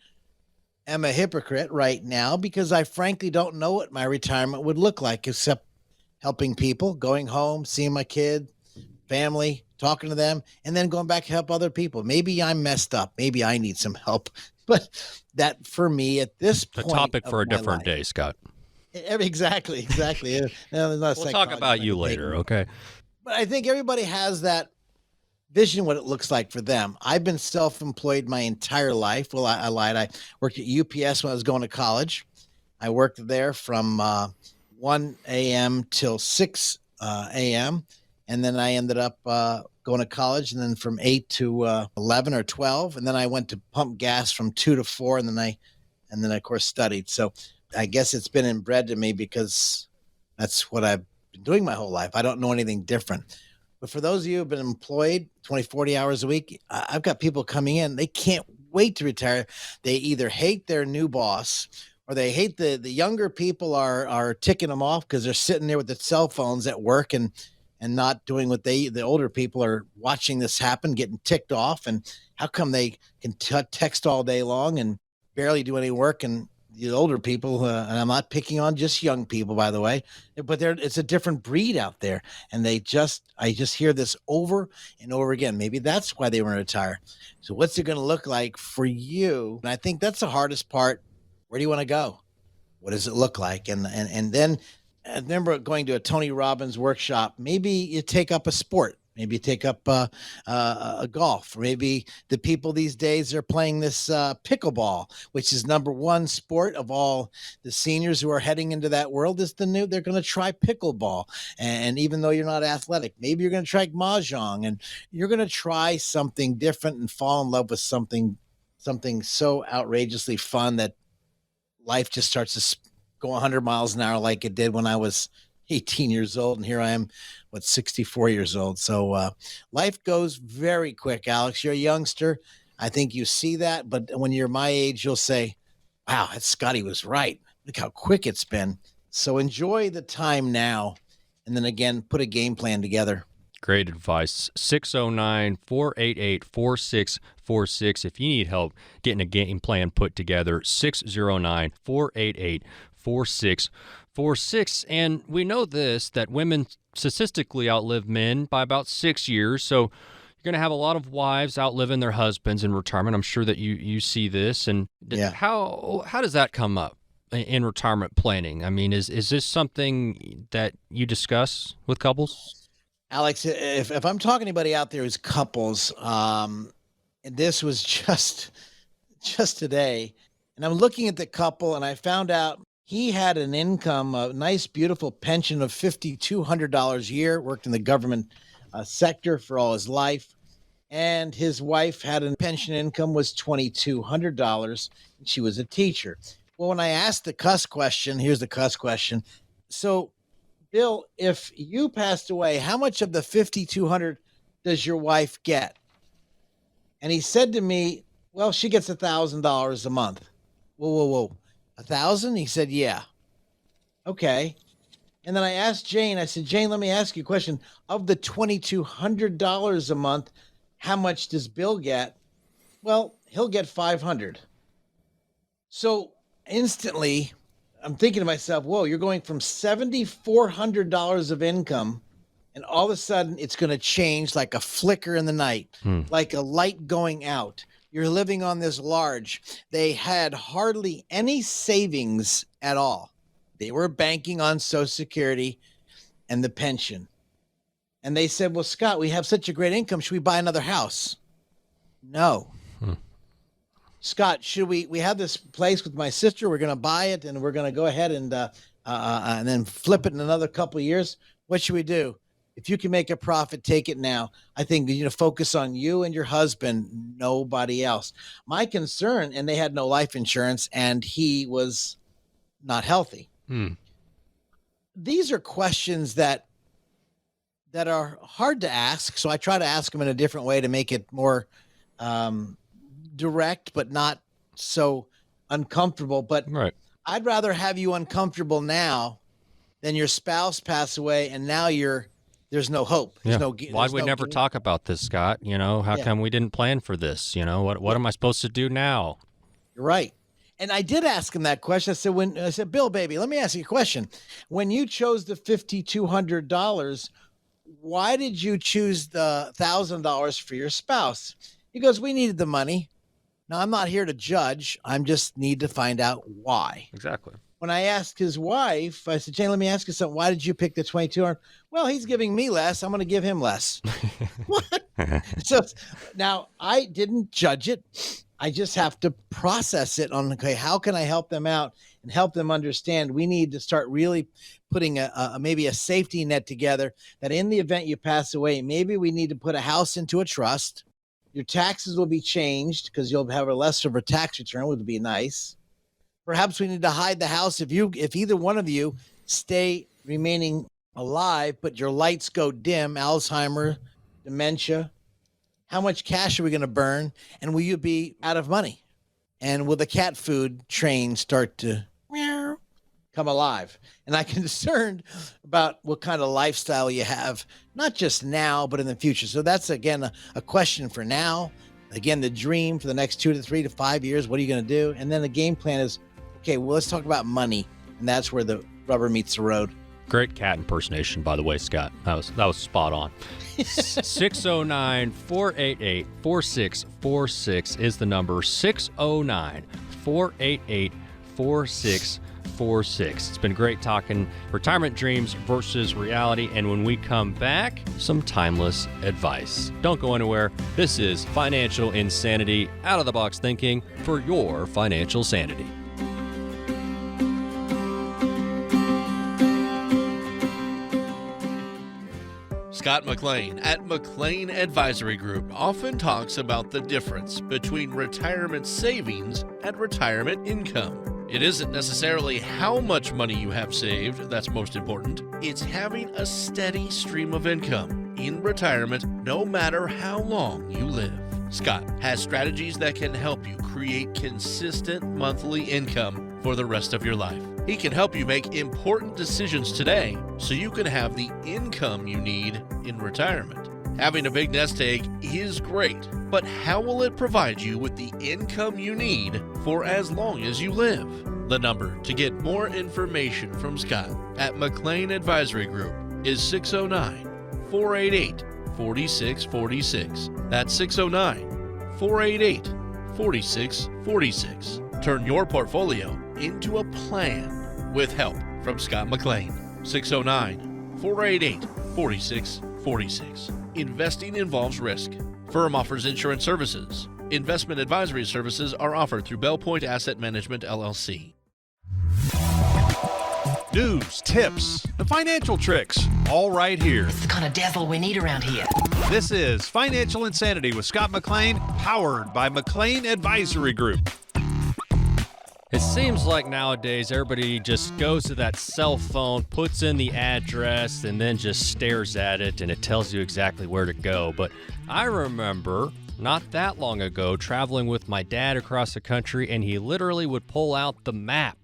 am a hypocrite right now because I frankly don't know what my retirement would look like, except helping people, going home, seeing my kid, family, talking to them, and then going back to help other people. Maybe I'm messed up. Maybe I need some help. But that, for me, at this A point, topic of for a my different life- day, Scott. Exactly. We'll talk about you later, okay? But I think everybody has that vision, what it looks like for them. I've been self-employed my entire life. Well, I lied. I worked at UPS when I was going to college. I worked there from 1 a.m. till 6 a.m. And then I ended up going to college, and then from 8 to 11 or 12. And then I went to pump gas from 2 to 4. And then I, of course, studied. So I guess it's been inbred to me because that's what I've been doing my whole life. I don't know anything different. But for those of you who've been employed 20, 40 hours a week, I've got people coming in. They can't wait to retire. They either hate their new boss, or they hate the younger people are ticking them off because they're sitting there with their cell phones at work and not doing what the older people are watching this happen, getting ticked off. And how come they can text all day long and barely do any work? And the older people, and I'm not picking on just young people, by the way, but it's a different breed out there. And I just hear this over and over again. Maybe that's why they want to retire. So what's it going to look like for you? And I think that's the hardest part. Where do you want to go? What does it look like? And then I remember going to a Tony Robbins workshop. Maybe you take up a sport. Maybe you take up a golf. Or maybe the people these days are playing this pickleball, which is number one sport of all the seniors who are heading into that world. Is they're going to try pickleball. And even though you're not athletic, maybe you're going to try mahjong, and you're going to try something different and fall in love with something so outrageously fun that life just starts to go 100 miles an hour like it did when I was 18 years old. And here I am, 64 years old. So life goes very quick, Alex. You're a youngster. I think you see that. But when you're my age, you'll say, wow, that Scotty was right. Look how quick it's been. So enjoy the time now. And then again, put a game plan together. Great advice. 609-488-4646. If you need help getting a game plan put together, 609-488-4646. And we know this, that women statistically outlive men by about 6 years. So you're going to have a lot of wives outliving their husbands in retirement. I'm sure that you see this. And how does that come up in retirement planning? I mean, is this something that you discuss with couples? Alex, if I'm talking to anybody out there who's couples, and this was just today, and I'm looking at the couple, and I found out he had an income, a nice, beautiful pension of $5,200 a year, worked in the government sector for all his life, and his wife had a pension income was $2,200, and she was a teacher. Well, when I asked the cuss question, here's the cuss question. So, Bill, if you passed away, how much of the $5,200 does your wife get? And he said to me, well, she gets $1,000 a month. Whoa. 1,000? He said, yeah. Okay. And then I asked Jane, I said, Jane, let me ask you a question. Of the $2,200 a month, how much does Bill get? Well, he'll get $500. So instantly, I'm thinking to myself, whoa, you're going from $7,400 of income, and all of a sudden it's going to change like a flicker in the night, like a light going out. You're living on this large. They had hardly any savings at all. They were banking on Social Security and the pension. And they said, well, Scott, we have such a great income. Should we buy another house? No. Scott, should we have this place with my sister? We're going to buy it, and we're going to go ahead and then flip it in another couple of years. What should we do? If you can make a profit, take it now. I think focus on you and your husband, nobody else. My concern, and they had no life insurance, and he was not healthy. These are questions that are hard to ask, so I try to ask them in a different way to make it more direct, but not so uncomfortable. But right. I'd rather have you uncomfortable now than your spouse pass away and now you're there's no hope. There's no. Why'd we never talk about this, Scott? How come we didn't plan for this? What am I supposed to do now? You're right. And I did ask him that question. I said, Bill, baby, let me ask you a question. When you chose the $5,200, why did you choose the $1,000 for your spouse? He goes, we needed the money. Now, I'm not here to judge. I just need to find out why. Exactly. When I asked his wife, I said, Jane, let me ask you something. Why did you pick the 2,200? Well, he's giving me less. I'm going to give him less. What? So now I didn't judge it. I just have to process it on, okay, how can I help them out and help them understand we need to start really putting maybe a safety net together that in the event you pass away, maybe we need to put a house into a trust. Your taxes will be changed because you'll have a lesser of a tax return, which would be nice. Perhaps we need to hide the house if either one of you stay remaining alive, but your lights go dim, Alzheimer, dementia. How much cash are we going to burn? And will you be out of money? And will the cat food train start to come alive? And I'm concerned about what kind of lifestyle you have, not just now, but in the future. So that's, again, a question for now. Again, the dream for the next 2 to 3 to 5 years. What are you going to do? And then the game plan is, okay, well, let's talk about money. And that's where the rubber meets the road. Great cat impersonation, by the way, Scott. That was spot on. 609-488-4646 is the number. 609-488-4646. It's been great talking retirement dreams versus reality. And when we come back, some timeless advice. Don't go anywhere. This is Financial Insanity, out-of-the-box thinking for your financial sanity. Scott McLean at McLean Advisory Group often talks about the difference between retirement savings and retirement income. It isn't necessarily how much money you have saved that's most important. It's having a steady stream of income in retirement no matter how long you live. Scott has strategies that can help you create consistent monthly income for the rest of your life. He can help you make important decisions today so you can have the income you need in retirement. Having a big nest egg is great, but how will it provide you with the income you need for as long as you live? The number to get more information from Scott at McLean Advisory Group is 609-488-4646. That's 609-488-4646. Turn your portfolio into a plan with help from Scott McLean. 609-488-4646. Investing involves risk. Firm offers insurance services. Investment advisory services are offered through Bell Point Asset Management, LLC. News, tips, and financial tricks, all right here. It's the kind of dazzle we need around here. This is Financial Insanity with Scott McLean, powered by McLean Advisory Group. It seems like nowadays everybody just goes to that cell phone, puts in the address, and then just stares at it, and it tells you exactly where to go. But I remember not that long ago traveling with my dad across the country, and he literally would pull out the map.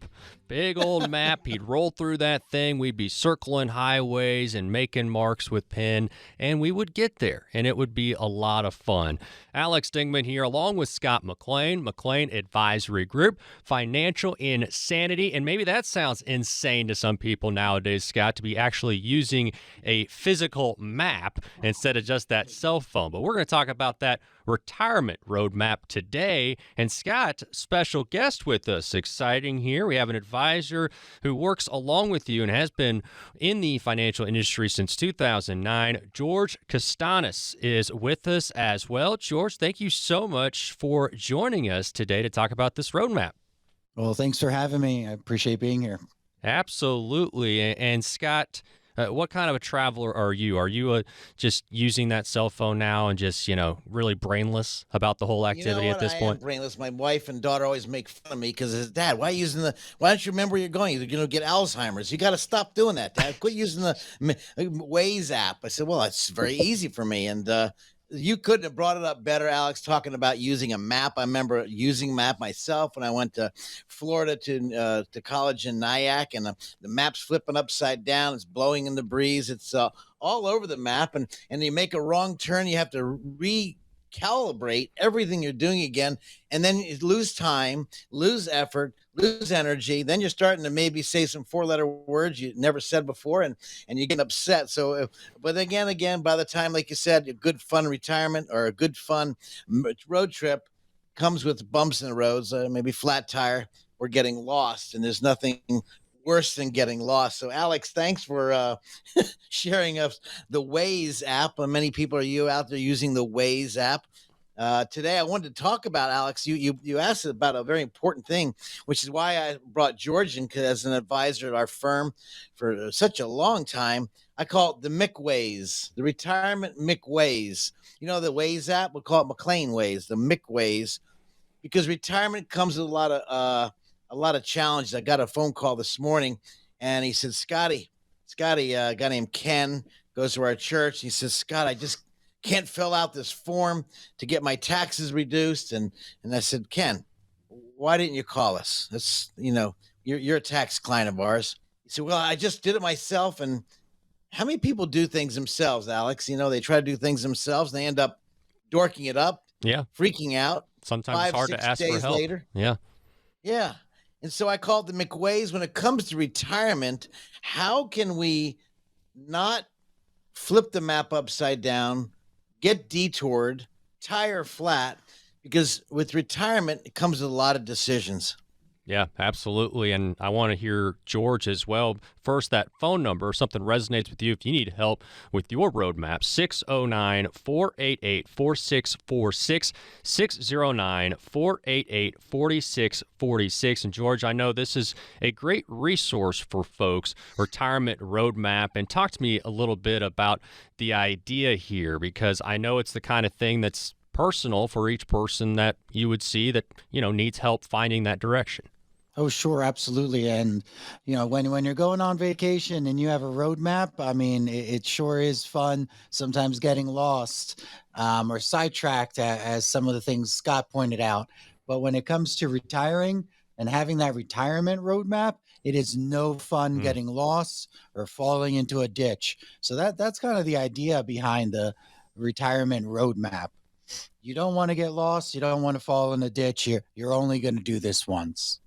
Big old map. He'd roll through that thing. We'd be circling highways and making marks with pen, and we would get there, and it would be a lot of fun. Alex Dingman here, along with Scott McLean, McLean Advisory Group, Financial Insanity. And maybe that sounds insane to some people nowadays, Scott, to be actually using a physical map instead of just that cell phone. But we're going to talk about that retirement roadmap today. And Scott, special guest with us. Exciting here. We have an advisor who works along with you and has been in the financial industry since 2009. George Costanis is with us as well. George, thank you so much for joining us today to talk about this roadmap. Well, thanks for having me. I appreciate being here. Absolutely. And Scott, what kind of a traveler are you? Are you just using that cell phone now and just, really brainless about the whole activity at this point? I am brainless. My wife and daughter always make fun of me because, Dad, why don't you remember where you're going? You're going to get Alzheimer's. You got to stop doing that, Dad. Quit using the Waze app. I said, well, it's very easy for me. And you couldn't have brought it up better, Alex, talking about using a map. I remember using a map myself when I went to Florida to college in Nyack, and the map's flipping upside down. It's blowing in the breeze. It's all over the map, and you make a wrong turn, you have to recalibrate everything you're doing again, and then you lose time, lose effort, lose energy. Then you're starting to maybe say some 4-letter words you never said before, and you get upset. So, but again, by the time, like you said, a good fun retirement or a good fun road trip comes with bumps in the roads, maybe flat tire or getting lost, and there's nothing worse than getting lost. So, Alex, thanks for sharing us the Waze app. Many people are out there using the Waze app. Today, I wanted to talk about, Alex, you asked about a very important thing, which is why I brought George in as an advisor at our firm for such a long time. I call it the McWaze, the Retirement McWaze. You know, the Waze app, we call it McLean Waze, the McWaze, because retirement comes with a lot of challenges. I got a phone call this morning, and he said, Scotty, a guy named Ken goes to our church. He says, Scott, I just can't fill out this form to get my taxes reduced. And I said, Ken, why didn't you call us? That's, you're a tax client of ours. He said, well, I just did it myself. And how many people do things themselves, Alex? They try to do things themselves, and they end up dorking it up, freaking out. Sometimes it's hard to ask for help. Later. Yeah. And so I called the McWays. When it comes to retirement, how can we not flip the map upside down, get detoured, tire flat? Because with retirement, it comes with a lot of decisions. Yeah, absolutely. And I want to hear George as well. First, that phone number, if something resonates with you, if you need help with your roadmap, 609-488-4646, 609-488-4646. And George, I know this is a great resource for folks, Retirement Roadmap. And talk to me a little bit about the idea here, because I know it's the kind of thing that's personal for each person that you would see that, needs help finding that direction. Oh, sure. Absolutely. And, when you're going on vacation and you have a roadmap, I mean, it sure is fun sometimes getting lost or sidetracked, as some of the things Scott pointed out. But when it comes to retiring and having that retirement roadmap, it is no fun getting lost or falling into a ditch. So that's kind of the idea behind the retirement roadmap. You don't want to get lost. You don't want to fall in a ditch. You're only going to do this once.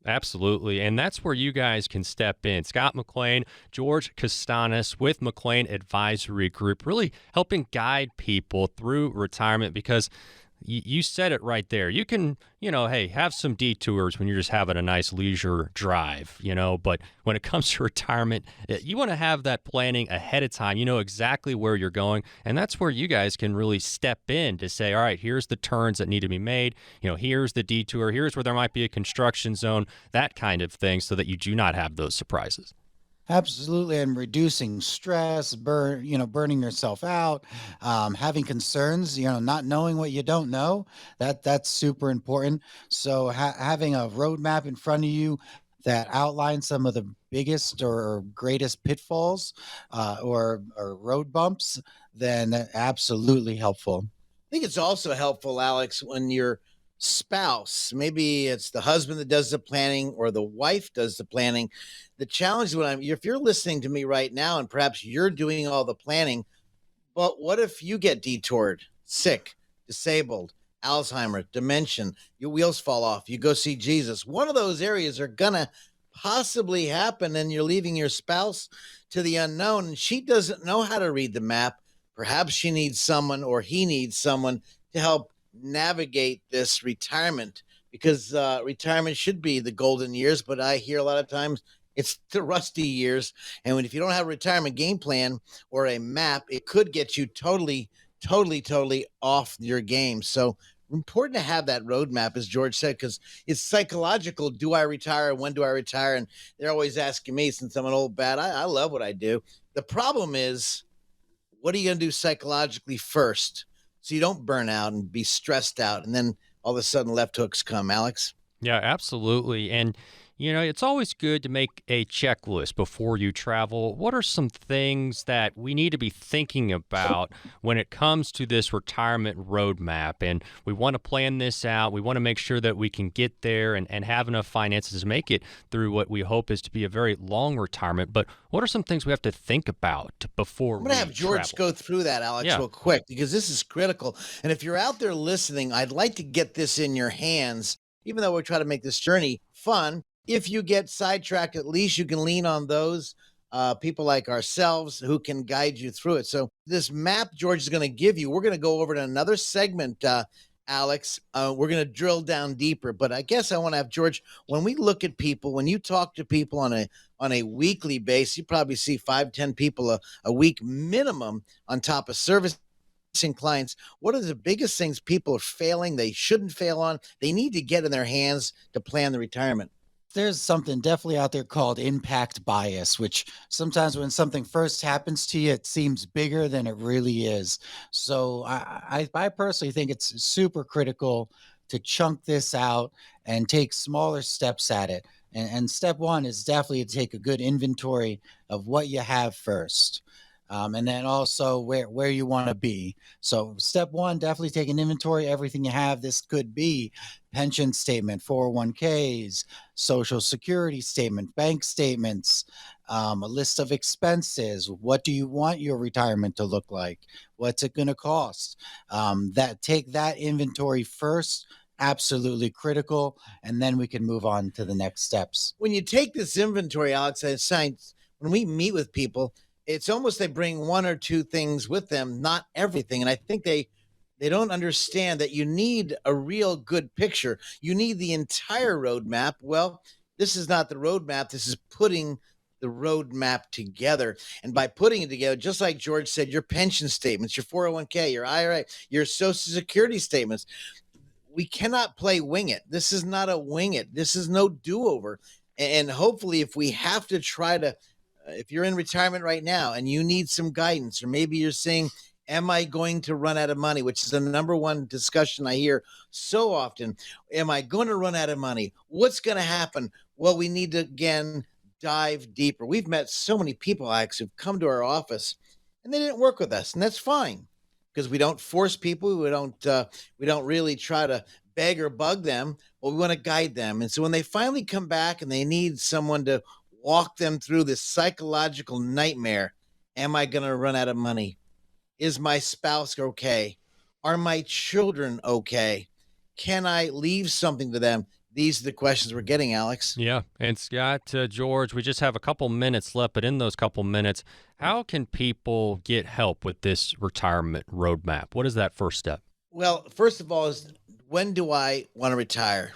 Absolutely. And that's where you guys can step in. Scott McLean, George Costanis with McLean Advisory Group, really helping guide people through retirement, because you said it right there. You can, have some detours when you're just having a nice leisure drive, but when it comes to retirement, you want to have that planning ahead of time. You know exactly where you're going. And that's where you guys can really step in to say, all right, here's the turns that need to be made. Here's the detour. Here's where there might be a construction zone, that kind of thing, so that you do not have those surprises. Absolutely. And reducing stress, burning yourself out, having concerns, not knowing what you don't know, that's super important. So having a roadmap in front of you that outlines some of the biggest or greatest pitfalls or road bumps, then absolutely helpful. I think it's also helpful, Alex, when your spouse, maybe it's the husband that does the planning or the wife does the planning. The challenge if you're listening to me right now and perhaps you're doing all the planning, but what if you get detoured, sick, disabled, Alzheimer, dementia, your wheels fall off, you go see Jesus? One of those areas are gonna possibly happen, and you're leaving your spouse to the unknown, and she doesn't know how to read the map. Perhaps she needs someone, or he needs someone, to help navigate this retirement, because retirement should be the golden years, but I hear a lot of times it's the rusty years. And if you don't have a retirement game plan or a map, it could get you totally off your game. So important to have that roadmap, as George said, because it's psychological. Do I retire? When do I retire? And they're always asking me, since I'm an old bat, I love what I do. The problem is, what are you going to do psychologically first, so you don't burn out and be stressed out, and then all of a sudden left hooks come, Alex? Yeah, absolutely. And It's always good to make a checklist before you travel. What are some things that we need to be thinking about when it comes to this retirement roadmap? And we want to plan this out. We want to make sure that we can get there and have enough finances to make it through what we hope is to be a very long retirement. But what are some things we have to think about before I'm going to have George go through that, Alex, real quick, because this is critical. And if you're out there listening, I'd like to get this in your hands, even though we're trying to make this journey fun. If you get sidetracked, at least you can lean on those people like ourselves who can guide you through it. So this map George is going to give you, we're going to go over to another segment, Alex. We're going to drill down deeper. But I guess I want to have George, when we look at people, when you talk to people on a weekly basis, you probably see 5-10 people a week minimum on top of service clients. What are the biggest things people are failing they shouldn't fail on, they need to get in their hands to plan the retirement? There's something definitely out there called impact bias, which sometimes when something first happens to you, it seems bigger than it really is. So I personally think it's super critical to chunk this out and take smaller steps at it. And step one is definitely to take a good inventory of what you have first. And then also where you want to be. So step one, definitely take an inventory, everything you have. This could be pension statement, 401ks, social security statement, bank statements, a list of expenses. What do you want your retirement to look like? What's it going to cost? Take that inventory first. Absolutely critical. And then we can move on to the next steps. When you take this inventory, Alex, when we meet with people, it's almost they bring one or two things with them, not everything. And I think they don't understand that you need a real good picture. You need the entire roadmap. Well, this is not the roadmap. This is putting the roadmap together. And by putting it together, just like George said, your pension statements, your 401k, your IRA, your social security statements, we cannot play wing it. This is not a wing it. This is no do-over. And hopefully if we have to try to, if you're in retirement right now and you need some guidance, or maybe you're saying, am I going to run out of money? Which is the number one discussion I hear so often. Am I going to run out of money? What's going to happen? Well, we need to, again, dive deeper. We've met so many people, Alex, who've come to our office and they didn't work with us. And that's fine, because we don't force people. We don't really try to beg or bug them. But we want to guide them. And so when they finally come back and they need someone to walk them through this psychological nightmare, am I going to run out of money? Is my spouse okay? Are my children okay? Can I leave something to them? These are the questions we're getting, Alex. Yeah. And Scott, George, we just have a couple minutes left, but in those couple minutes, how can people get help with this retirement roadmap? What is that first step? Well, first of all, is when do I want to retire?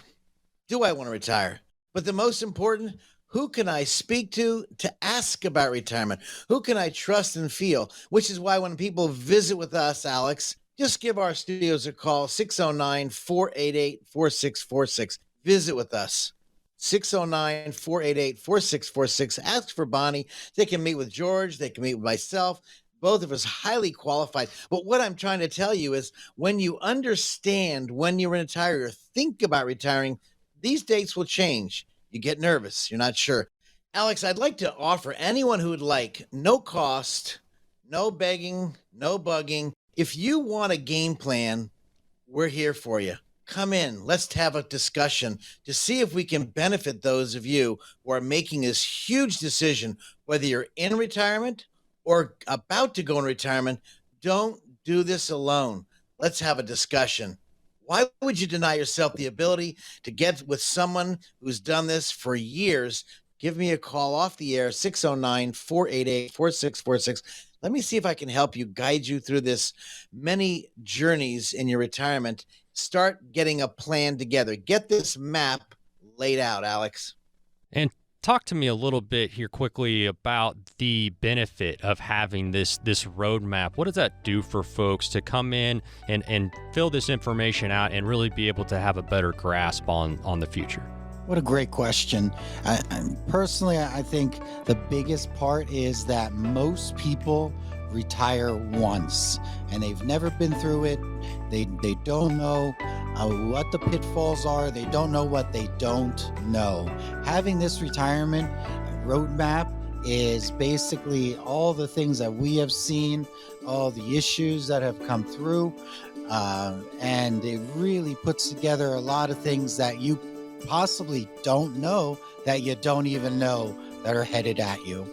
Do I want to retire? But the most important, who can I speak to ask about retirement? Who can I trust and feel? Which is why when people visit with us, Alex, just give our studios a call, 609-488-4646. Visit with us, 609-488-4646. Ask for Bonnie. They can meet with George. They can meet with myself. Both of us highly qualified. But what I'm trying to tell you is when you understand when you're going to retire or think about retiring, these dates will change. You get nervous. You're not sure. Alex, I'd like to offer anyone who would like, no cost, no begging, no bugging. If you want a game plan, we're here for you. Come in. Let's have a discussion to see if we can benefit those of you who are making this huge decision, whether you're in retirement or about to go in retirement. Don't do this alone. Let's have a discussion. Why would you deny yourself the ability to get with someone who's done this for years? Give me a call off the air, 609-488-4646. Let me see if I can help you, guide you through this many journeys in your retirement. Start getting a plan together. Get this map laid out, Alex. And talk to me a little bit here quickly about the benefit of having this roadmap. What does that do for folks to come in and fill this information out and really be able to have a better grasp on the future? What a great question. Personally, I think the biggest part is that most people retire once and they've never been through it. They don't know. what the pitfalls are. They don't know what they don't know. Having this retirement roadmap is basically all the things that we have seen, all the issues that have come through, and it really puts together a lot of things that you possibly don't know, that you don't even know, that are headed at you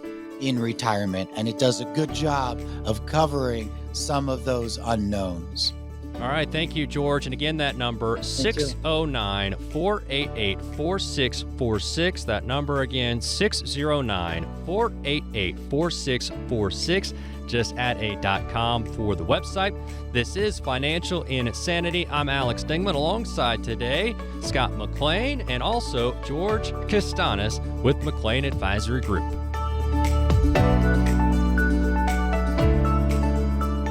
in retirement. And it does a good job of covering some of those unknowns. All right, thank you, George. And again, that number, 609-488-4646. That number again, 609-488-4646. Just add a .com for the website. This is Financial Insanity. I'm Alex Dingman, alongside today Scott McLean and also George Costanis with McLean Advisory Group.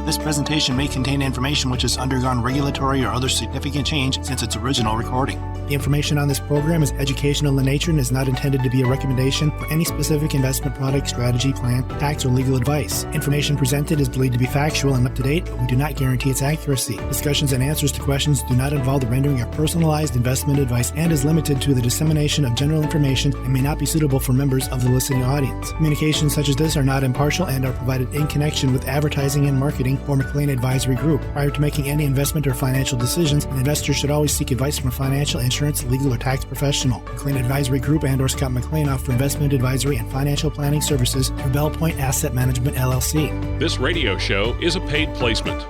This presentation may contain information which has undergone regulatory or other significant change since its original recording. The information on this program is educational in nature and is not intended to be a recommendation for any specific investment product, strategy, plan, tax, or legal advice. Information presented is believed to be factual and up to date, but we do not guarantee its accuracy. Discussions and answers to questions do not involve the rendering of personalized investment advice and is limited to the dissemination of general information and may not be suitable for members of the listening audience. Communications such as this are not impartial and are provided in connection with advertising and marketing for McLean Advisory Group. Prior to making any investment or financial decisions, an investor should always seek advice from a financial, insurance, legal, or tax professional. McLean Advisory Group and or Scott McLean offer investment advisory and financial planning services through Bell Point Asset Management, LLC. This radio show is a paid placement.